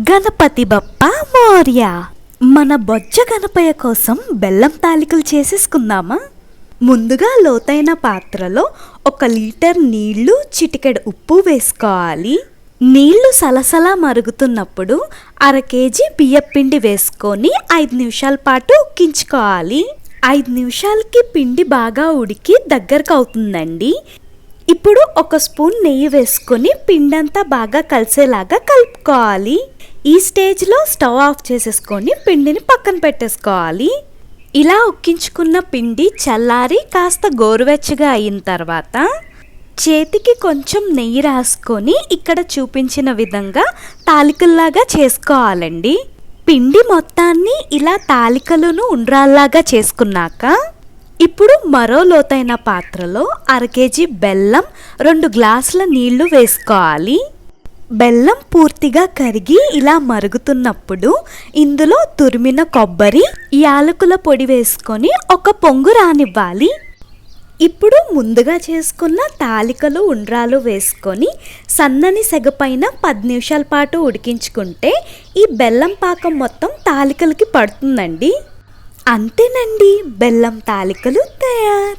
గణపతి బప్పా మోర్య. మన బొజ్జ గణపయ్య కోసం బెల్లం తాలికలు చేసేసుకుందామా? ముందుగా లోతైన పాత్రలో 1 లీటర్ నీళ్లు, చిటికెడు ఉప్పు వేసుకోవాలి. నీళ్లు సలసలా మరుగుతున్నప్పుడు 1/2 కేజీ బియ్యపిండి వేసుకొని 5 నిమిషాల పాటు ఉక్కించుకోవాలి. 5 నిమిషాలకి పిండి బాగా ఉడికి దగ్గరకు అవుతుందండి. ఇప్పుడు 1 స్పూన్ నెయ్యి వేసుకొని పిండంతా బాగా కలిసేలాగా కలుపుకోవాలి. ఈ స్టేజ్లో స్టవ్ ఆఫ్ చేసేసుకొని పిండిని పక్కన పెట్టేసుకోవాలి. ఇలా ఉక్కించుకున్న పిండి చల్లారి కాస్త గోరువెచ్చగా అయిన తర్వాత చేతికి కొంచెం నెయ్యి రాసుకొని ఇక్కడ చూపించిన విధంగా తాలికల్లాగా చేసుకోవాలండి. పిండి మొత్తాన్ని ఇలా తాలికలను ఉండ్రాల్లాగా చేసుకున్నాక ఇప్పుడు మరో లోతైన పాత్రలో 1/2 కేజీ బెల్లం, 2 గ్లాసుల నీళ్లు వేసుకోవాలి. బెల్లం పూర్తిగా కరిగి ఇలా మరుగుతున్నప్పుడు ఇందులో తురిమిన కొబ్బరి, యాలకుల పొడి వేసుకొని 1 పొంగు రానివ్వాలి. ఇప్పుడు ముందుగా చేసుకున్న తాలికలు, ఉండ్రాలు వేసుకొని సన్నని సెగ పైన 10 నిమిషాల పాటు ఉడికించుకుంటే ఈ బెల్లం పాకం మొత్తం తాలికలకి పడుతుందండి. అంతేనండి, బెల్లం తాలికలు తయారు.